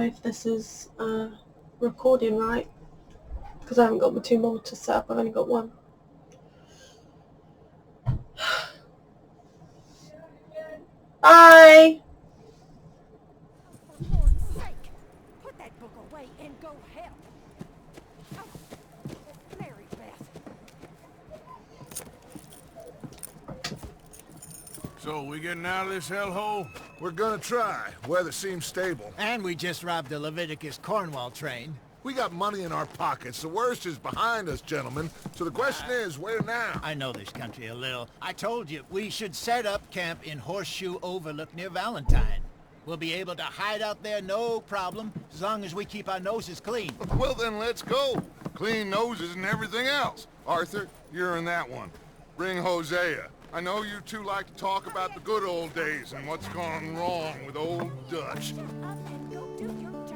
if this is recording right, because I haven't got my two monitors set up. I've only got one. Bye. For Lord's sake, put that book away and go help. Oh, Mary Beth. So, we getting out of this hellhole? We're gonna try. Weather seems stable. And we just robbed the Leviticus Cornwall train. We got money in our pockets. The worst is behind us, gentlemen. So the question is, where now? I know this country a little. I told you, we should set up camp in Horseshoe Overlook near Valentine. We'll be able to hide out there no problem, as long as we keep our noses clean. Well, then let's go. Clean noses and everything else. Arthur, you're in that one. Bring Hosea. I know you two like to talk about the good old days and what's gone wrong with old Dutch. Shut up and go do your job.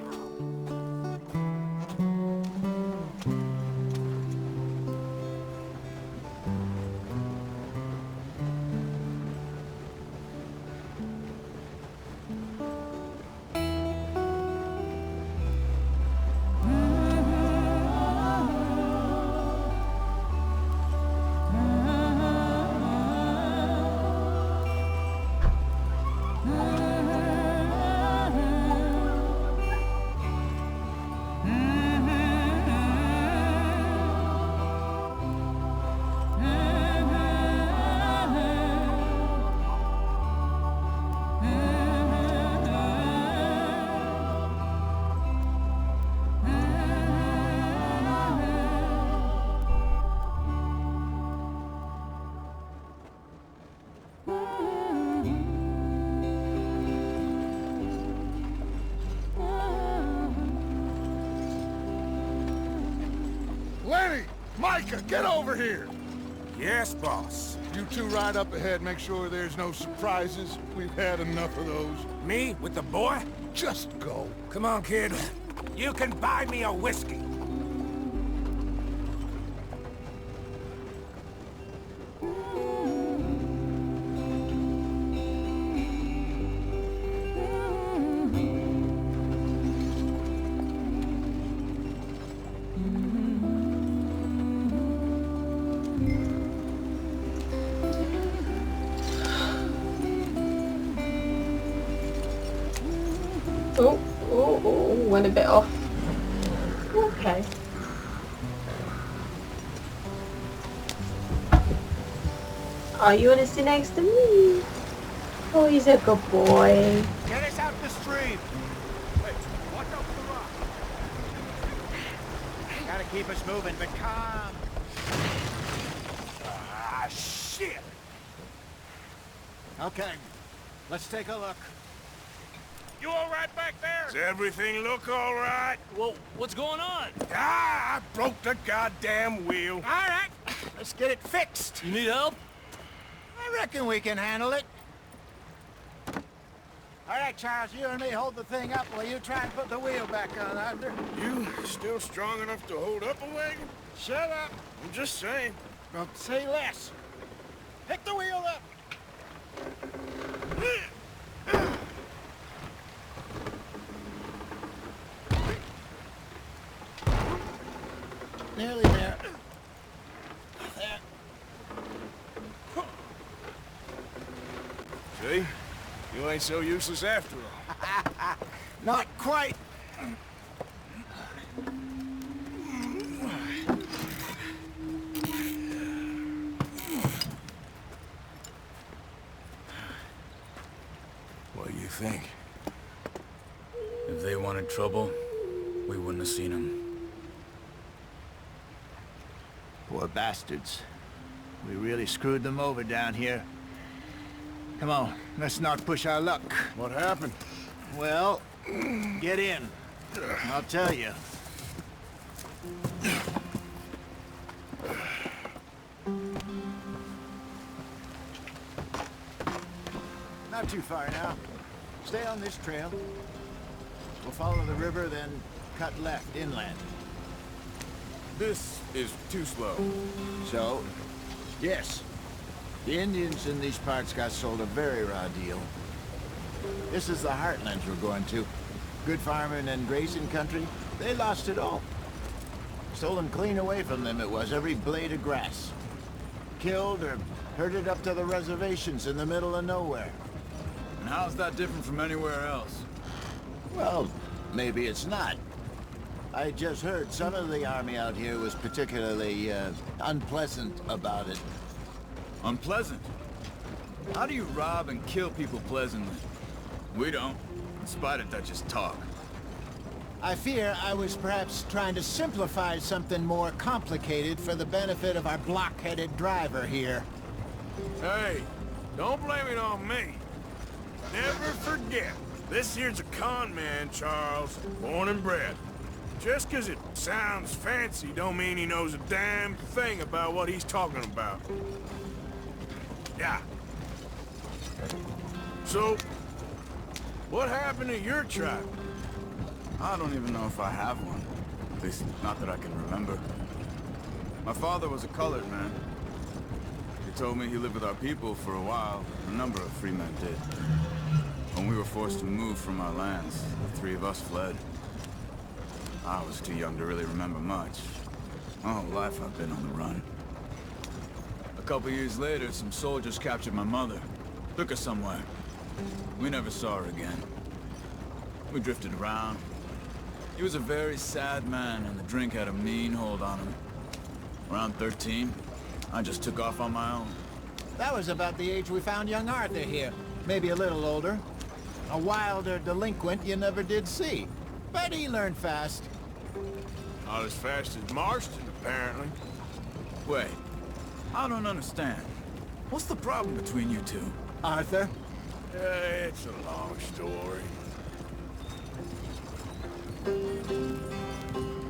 Lenny! Micah, get over here! Yes, boss. You two ride up ahead, make sure there's no surprises. We've had enough of those. Me with the boy? Just go. Come on, kid. You can buy me a whiskey. Went a bit off. Okay. Oh, you want to sit next to me? Oh, he's a good boy. Get us out the stream. Wait, watch out for the rock. Gotta keep us moving, but calm. Ah, shit! Okay, let's take a look. You all right back there? Does everything look all right? Well, what's going on? Ah, I broke the goddamn wheel. All right, let's get it fixed. You need help? I reckon we can handle it. All right, Charles, you and me hold the thing up while you try and put the wheel back on, Arthur. You still strong enough to hold up a wagon? Shut up. I'm just saying. Well, say less. Pick the wheel up. Nearly there. There. See? You ain't so useless after all. Not quite. What do you think? If they wanted trouble, we wouldn't have seen them. Poor bastards. We really screwed them over down here. Come on, let's not push our luck. What happened? Well, get in. I'll tell you. Not too far now. Stay on this trail. We'll follow the river, then cut left inland. This is too slow. So, yes, the Indians in these parts got sold a very raw deal. This is the heartlands we're going to. good farming and grazing country, they lost it all. Stolen clean away from them it was, every blade of grass. Killed or herded up to the reservations in the middle of nowhere. And how's that different from anywhere else? Well, maybe it's not. I just heard some of the army out here was particularly, unpleasant about it. Unpleasant? How do you rob and kill people pleasantly? We don't, in spite of Dutch's talk. I fear I was perhaps trying to simplify something more complicated for the benefit of our block-headed driver here. Hey, don't blame it on me. Never forget, this here's a con man, Charles, born and bred. Just 'cause it sounds fancy don't mean he knows a damn thing about what he's talking about. Yeah. So, what happened to your tribe? I don't even know if I have one. At least, not that I can remember. My father was a colored man. He told me he lived with our people for a while. A number of free men did. When we were forced to move from our lands, the three of us fled. I was too young to really remember much. My whole life I've been on the run. A couple years later, some soldiers captured my mother. Took her somewhere. We never saw her again. We drifted around. He was a very sad man, and the drink had a mean hold on him. Around 13, I just took off on my own. That was about the age we found young Arthur here. Maybe a little older. A wilder delinquent you never did see. But he learned fast. Not as fast as Marston, apparently. Wait, I don't understand. What's the problem between you two? Arthur? It's a long story.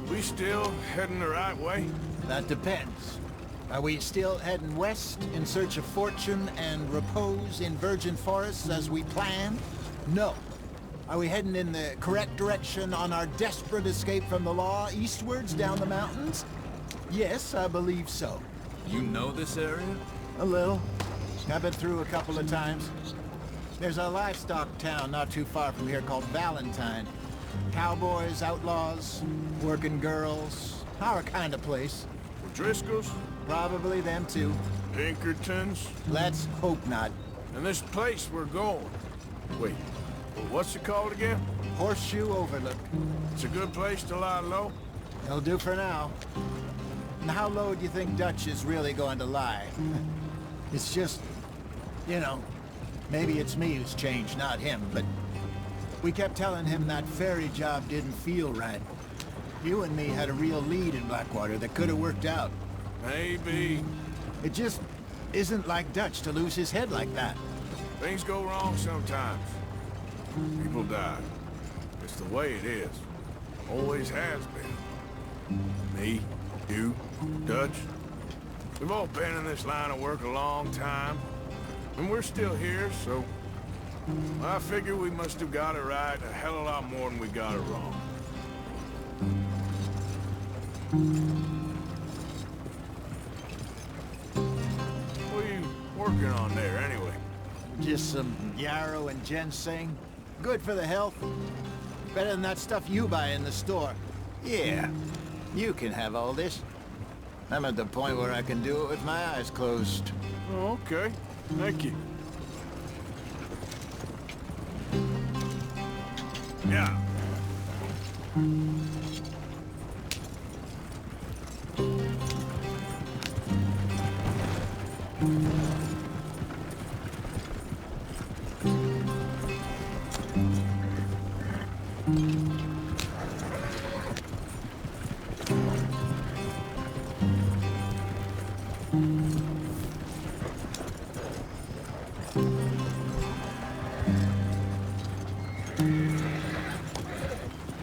We still heading the right way? That depends. Are we still heading west in search of fortune and repose in virgin forests as we planned? No. Are we heading in the correct direction on our desperate escape from the law eastwards down the mountains? Yes, I believe so. You know this area? A little. I've been through a couple of times. There's a livestock town not too far from here called Valentine. Cowboys, outlaws, working girls, our kind of place. Driscoll's? Probably them too. Pinkertons? Let's hope not. And this place we're going. Wait, what's it called again? Horseshoe Overlook. It's a good place to lie low? It'll do for now. And how low do you think Dutch is really going to lie? It's just, you know, maybe it's me who's changed, not him, but we kept telling him that ferry job didn't feel right. You and me had a real lead in Blackwater that could have worked out. Maybe. It just isn't like Dutch to lose his head like that. Things go wrong sometimes. People die. It's the way it is. Always has been. Me, you, Dutch. We've all been in this line of work a long time. And we're still here, so... I figure we must have got it right a hell of a lot more than we got it wrong. What are you working on there, anyway? Just some yarrow and ginseng. Good for the health. Better than that stuff you buy in the store. Yeah, you can have all this. I'm at the point where I can do it with my eyes closed. Oh, okay. Thank you. Yeah.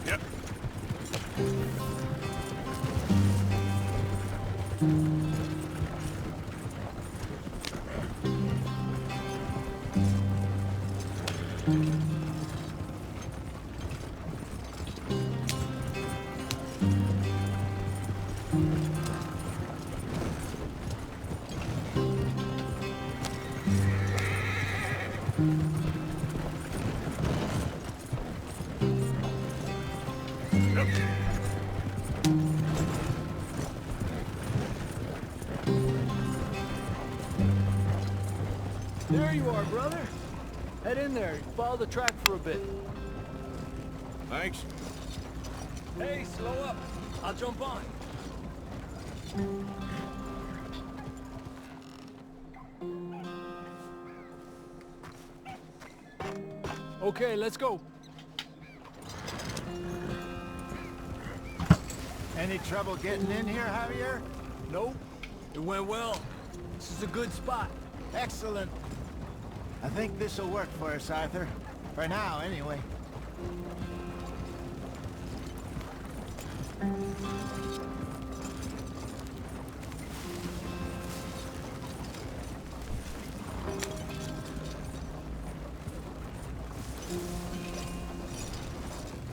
Yep. There you are, brother. Head in there. Follow the track for a bit. Thanks. Hey, slow up. I'll jump on. Okay, let's go. Any trouble getting in here, Javier? Nope. It went well. This is a good spot. Excellent. I think this'll work for us, Arthur. For now, anyway.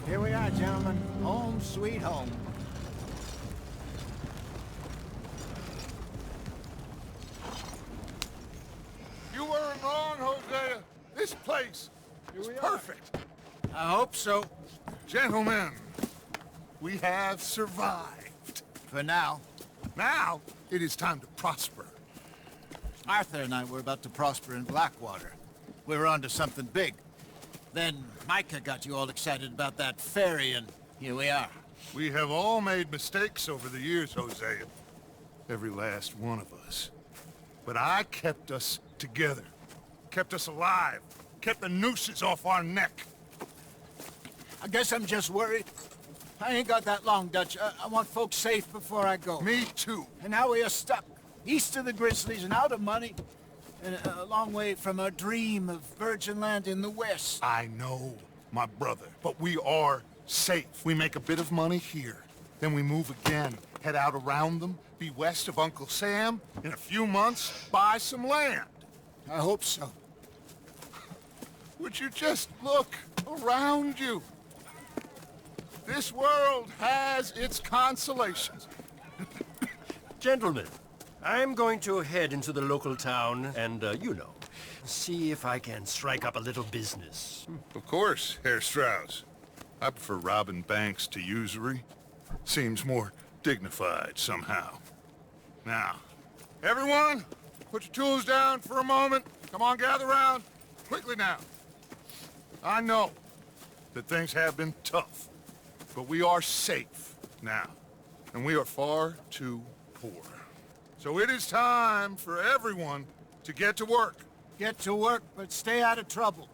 Here we are, gentlemen. Home sweet home. You weren't wrong, Hosea. This place is perfect. I hope so. Gentlemen, we have survived. For now. Now, it is time to prosper. Arthur and I were about to prosper in Blackwater. We were onto something big. Then Micah got you all excited about that ferry, and here we are. We have all made mistakes over the years, Hosea. Every last one of us. But I kept us together. Kept us alive. Kept the nooses off our neck. I guess I'm just worried. I ain't got that long, Dutch. I want folks safe before I go. Me too. And now we are stuck, east of the Grizzlies and out of money, and a long way from our dream of virgin land in the west. I know, my brother, but we are safe. We make a bit of money here. Then we move again, head out around them, be west of Uncle Sam. In a few months, buy some land. I hope so. Would you just look around you? This world has its consolations. Gentlemen, I'm going to head into the local town and, you know, see if I can strike up a little business. Of course, Herr Strauss. I prefer robbing banks to usury. Seems more dignified somehow. Now, everyone, put your tools down for a moment. Come on, gather round. Quickly now. I know that things have been tough, but we are safe now, and we are far too poor. So it is time for everyone to get to work. Get to work, but stay out of trouble.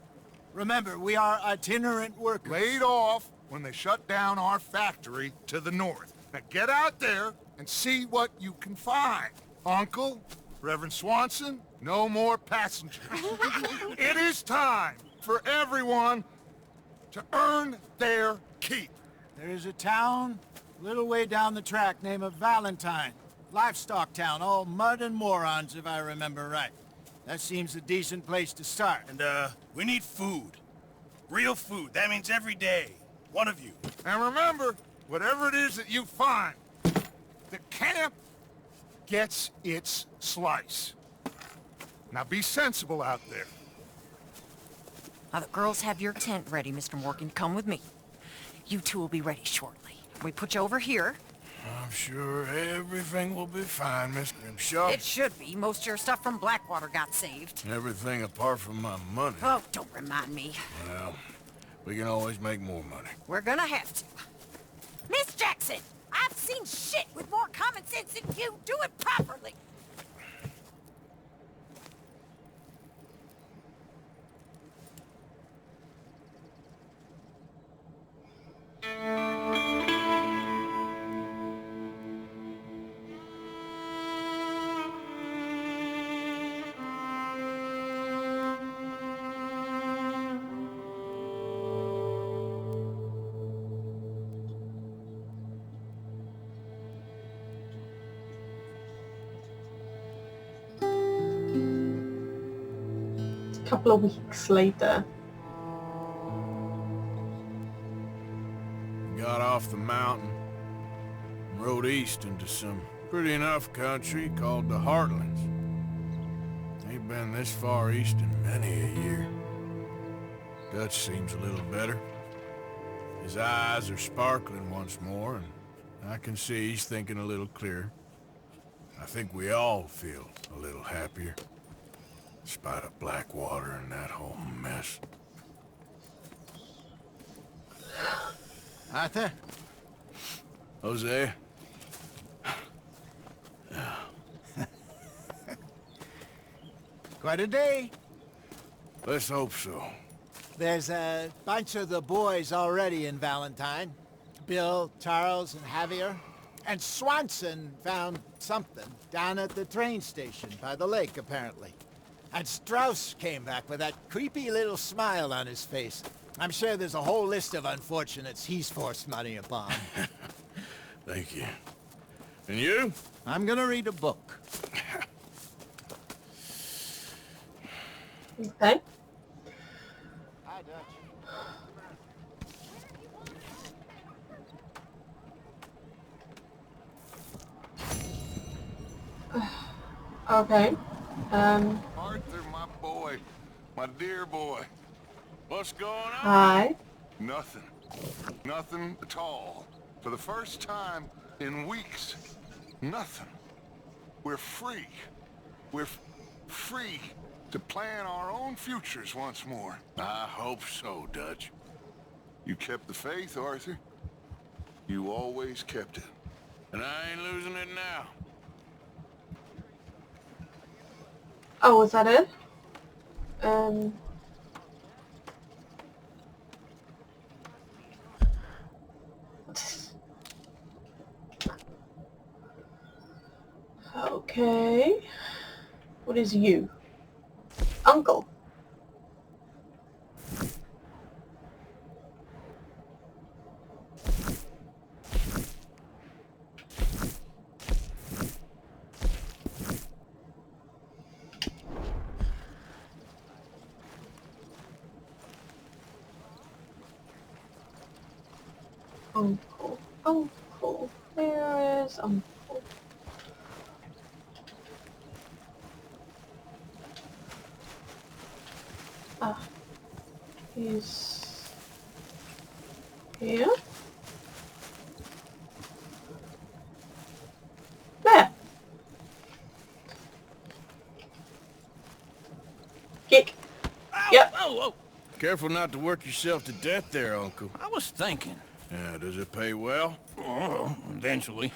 Remember, we are itinerant workers. Laid off when they shut down our factory to the north. Now get out there and see what you can find. Uncle, Reverend Swanson, no more passengers. It is time for everyone to earn their keep. There is a town a little way down the track named Valentine. Livestock town, all mud and morons, if I remember right. That seems a decent place to start. And, we need food. Real food. That means every day. One of you. And remember, whatever it is that you find, the camp gets its slice. Now be sensible out there. Now the girls have your tent ready, Mr. Morgan. Come with me. You two will be ready shortly. We put you over here. I'm sure everything will be fine, Miss Grimshaw. It should be. Most of your stuff from Blackwater got saved. Everything apart from my money. Oh, don't remind me. Well, we can always make more money. We're gonna have to. Miss Jackson, I've seen shit with more common sense than you. Do it properly. A couple of weeks later. Got off the mountain and rode east into some pretty enough country called the Heartlands. Ain't been this far east in many a year. Dutch seems a little better. His His eyes are sparkling once more, and I can see he's thinking a little clearer. I think we all feel a little happier, despite of Blackwater and that whole mess. Arthur? Jose? Quite a day. Let's hope so. There's a bunch of the boys already in Valentine. Bill, Charles, and Javier. And Swanson found something down at the train station by the lake, apparently. And Strauss came back with that creepy little smile on his face. I'm sure there's a whole list of unfortunates he's forced money upon. Thank you. And you? I'm gonna read a book. Okay. Hi, Dutch. Okay. Arthur, my boy. My dear boy. What's going on? Hi. Nothing. Nothing at all. For the first time in weeks. Nothing. We're free. We're free to plan our own futures once more. I hope so, Dutch. You kept the faith, Arthur. You always kept it. And I ain't losing it now. Oh, was that it? Okay. What is you? Uncle. Uncle. Uncle. Where is Uncle? Ah. He's here. There. Kick. Yep. Oh. Careful not to work yourself to death there, Uncle. I was thinking. Yeah, does it pay well? Oh, eventually.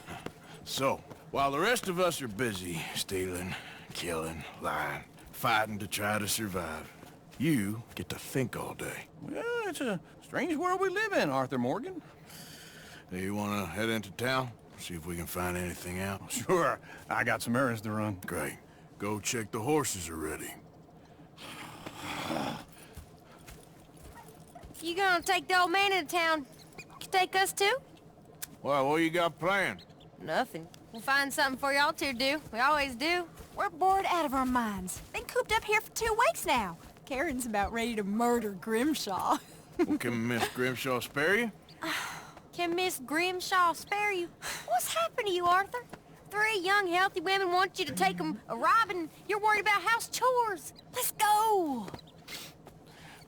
So, while the rest of us are busy stealing, killing, lying, fighting to try to survive, you get to think all day. Well, it's a strange world we live in, Arthur Morgan. Hey, you want to head into town? See if we can find anything out? Sure, I got some errands to run. Great. Go check the horses are ready. You gonna take the old man into town? You take us too? Well, what you got planned? Nothing. We'll find something for y'all to do. We always do. We're bored out of our minds. Been cooped up here for 2 weeks now. Karen's about ready to murder Grimshaw. Well, can Miss Grimshaw spare you? Can Miss Grimshaw spare you? What's happened to you, Arthur? 3 young, healthy women want you to take them a robbing. You're worried about house chores. Let's go.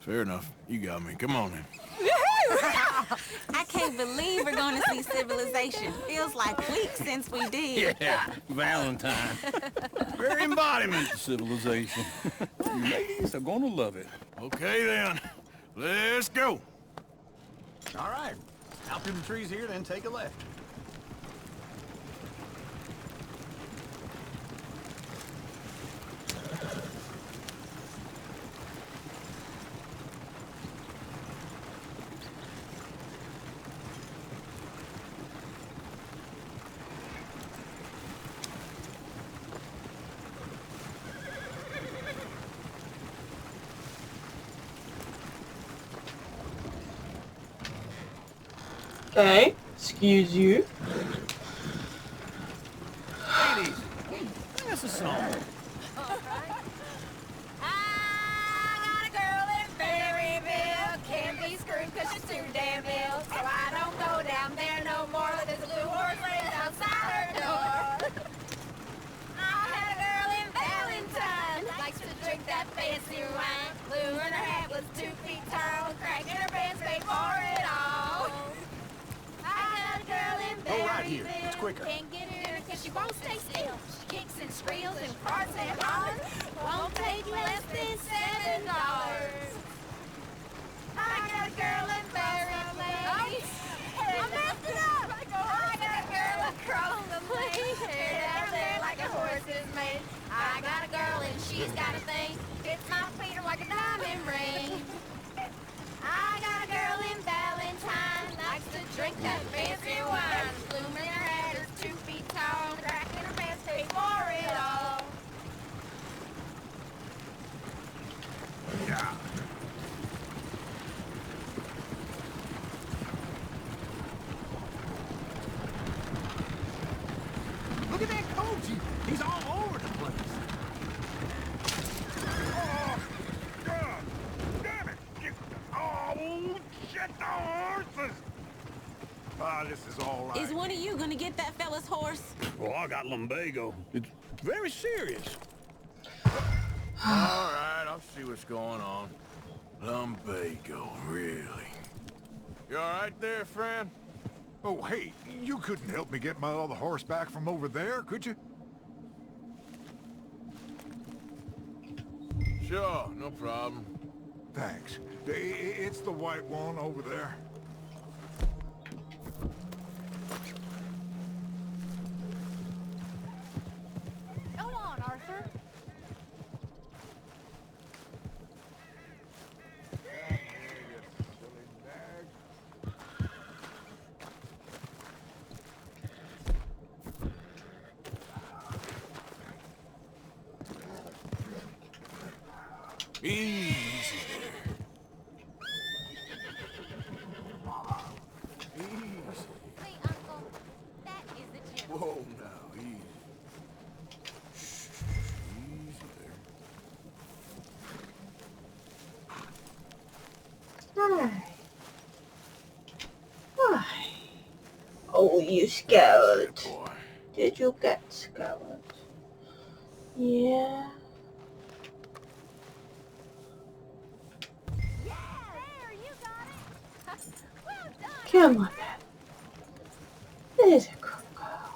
Fair enough. You got me. Come on then. I can't believe we're going to see civilization. Feels like weeks since we did. Yeah, Valentine. Very embodiment of civilization. You ladies are gonna love it. Okay then. Let's go. All right. Out through the trees here, then take a left. Okay. Excuse you. Ladies, sing us a song. I got a girl in Berryville. Can't be screwed 'cause she's too damn ill. So I don't go down there no more. There's a blue horse laid outside her door. I had a girl in Valentine. Likes to drink that fancy wine. Blue and her hat was 2 feet tall. Cracking her pants paid for it all. Oh, right here. It's quicker. Can't get it in her 'cause she won't stay still. She kicks and squeals and farts and hollers. Won't take less than $7. I got a girl in Berry. I messed it up. I got a girl across the lane. Hair down there like a horse is made. I got a girl and she's got a thing. Fits my feet like a diamond ring. I got a girl in Valentine. Likes to drink that fancy wine. Bloom in her head is 2 feet tall. Crack in her pants, pay for it all. Yeah. Look at that coach. He's all over the place. Oh, God damn it! Oh, shit, the horses! Ah, this is all right. Is one of you gonna get that fella's horse? Well, I got lumbago. It's very serious. All right, I'll see what's going on. Lumbago, really? You all right there, friend? Oh, hey, you couldn't help me get my other horse back from over there, could you? Sure, no problem. Thanks. It's the white one over there. Go on, Arthur. Easy there. Easy. See, Uncle, that is the gym. Whoa, now, easy. Shh, easy there. Hi. Hi. Oh, you scared. Good boy. Did you get scared? Yeah. There, you got it. Well done. Come on, then. There's a good girl.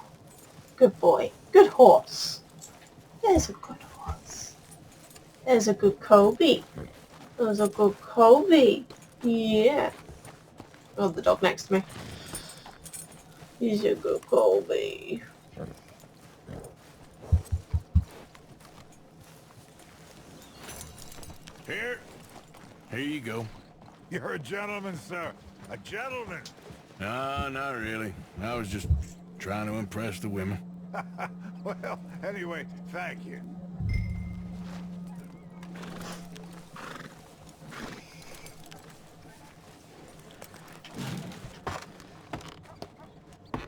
Good boy. Good horse. There's a good horse. There's a good Kobe. There's a good Kobe. Yeah. Oh, the dog next to me. He's a good Kobe. Here you go. You're a gentleman, sir. A gentleman. No, not really. I was just trying to impress the women. Well, anyway, thank you.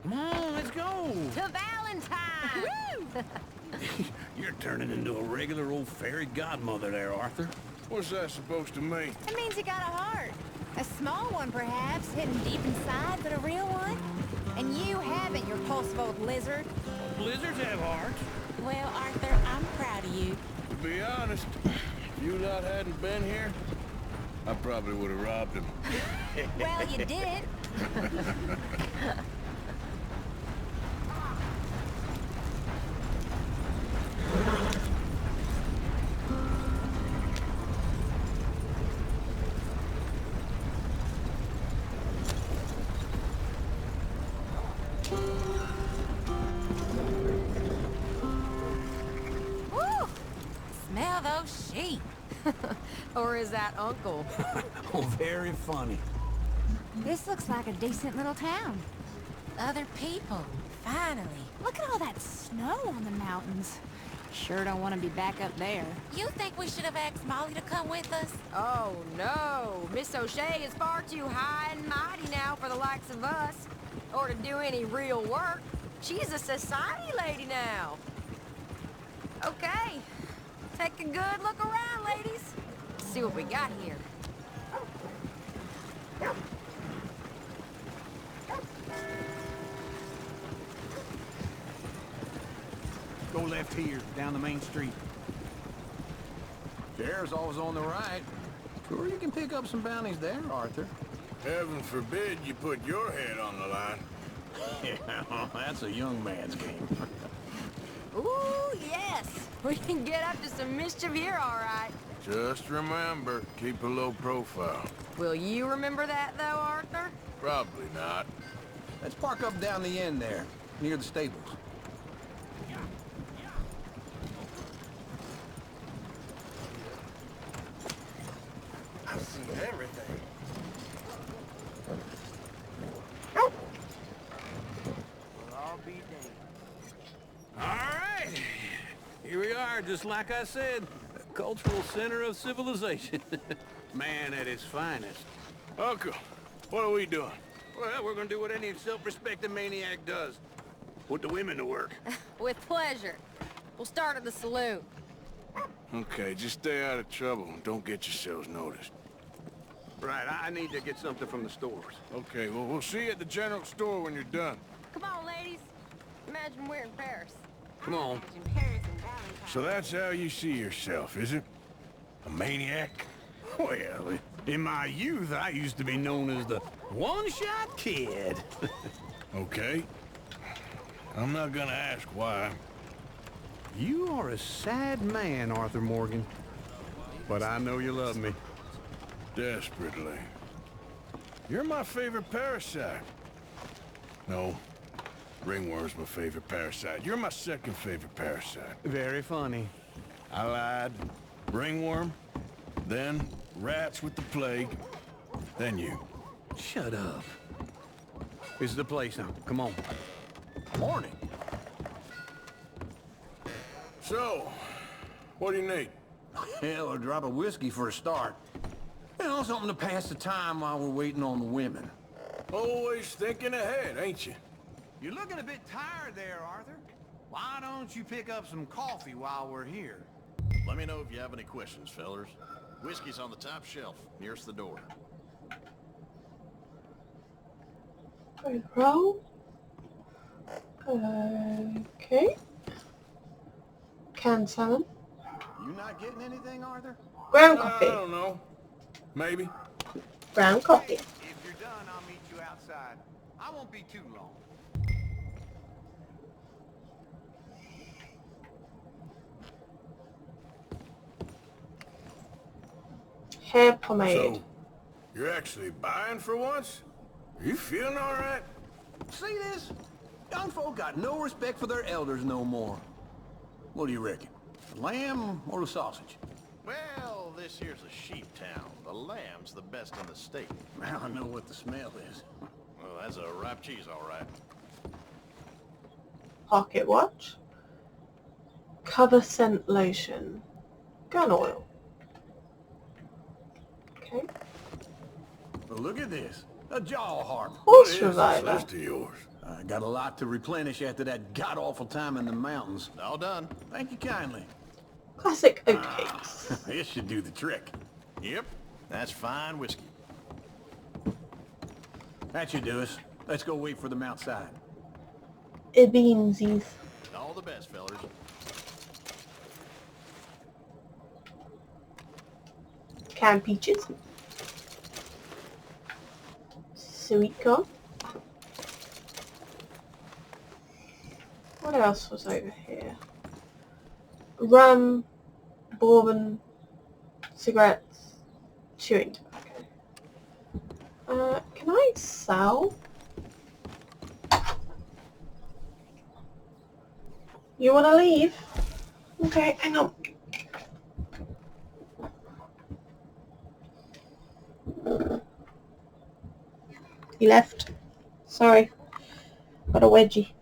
Come on, let's go. To Valentine. You're turning into a regular old fairy godmother there, Arthur. What's that supposed to mean? It means you got a heart. A small one, perhaps, hidden deep inside, but a real one. And you haven't, you repulsive old lizard. Blizzards have hearts. Well, Arthur, I'm proud of you. To be honest, if you lot hadn't been here, I probably would have robbed him. Well, you did. Woo! Smell those sheep. Or is that Uncle? Oh, very funny. This looks like a decent little town. Other people. Finally. Look at all that snow on the mountains. Sure don't want to be back up there. You think we should have asked Molly to come with us? Oh, no. Miss O'Shea is far too high and mighty now for the likes of us. Or to do any real work. She's a society lady now. Okay. Take a good look around, ladies. See what we got here. Go left here, down the main street. Chair's always on the right. Sure, you can pick up some bounties there, Arthur. Heaven forbid you put your head on the line. Yeah, that's a young man's game. Ooh, yes. We can get up to some mischief here, all right. Just remember, keep a low profile. Will you remember that, though, Arthur? Probably not. Let's park up down the end there, near the stables. I've seen everything. Well, I'll be damned. All right. Here we are, just like I said. The cultural center of civilization. Man at his finest. Uncle, what are we doing? Well, we're gonna do what any self-respecting maniac does. Put the women to work. With pleasure. We'll start at the saloon. Okay, just stay out of trouble and don't get yourselves noticed. Right, I need to get something from the stores. Okay, well, we'll see you at the general store when you're done. Come on, ladies. Imagine we're in Paris. Come on. So that's how you see yourself, is it? A maniac? Well, in my youth, I used to be known as the one-shot kid. Okay. I'm not gonna ask why. You are a sad man, Arthur Morgan. But I know you love me. Desperately. You're my favorite parasite. No. Ringworm's my favorite parasite. You're my second favorite parasite. Very funny. I lied. Ringworm, then rats with the plague, then you. Shut up. This is the place now. Come on. Morning. So, what do you need? Hell, a drop of whiskey for a start. You know, something to pass the time while we're waiting on the women. Always thinking ahead, ain't you? You're looking a bit tired there, Arthur. Why don't you pick up some coffee while we're here? Let me know if you have any questions, fellers. Whiskey's on the top shelf, nearest the door. Roll. Okay. Canned salmon. You not getting anything, Arthur? Ground I coffee. don't know. Maybe. Ground coffee. If you're done, I'll meet you outside. I won't be too long. Hair pomade. So, you're actually buying for once? Are you feeling all right? See this? Young folk got no respect for their elders no more. What do you reckon? The lamb or the sausage? Well, this here's a sheep town. The lamb's the best in the state. Now I know what the smell is. Well, that's a ripe cheese, all right. Pocket watch. Cover scent lotion. Gun oil. Okay. Well, look at this. A jaw harp. Horse This reviver. list of yours. I got a lot to replenish after that god-awful time in the mountains. All done. Thank you kindly. Classic oatcakes. This should do the trick. Yep, that's fine whiskey. That should do us. Let's go wait for them outside. Beansies. All the best, fellers. Canned peaches. Sweet corn. What else was over here? Rum, bourbon, cigarettes, chewing tobacco. Can I sell? You want to leave? Okay, hang on. He left. Sorry. Got a wedgie.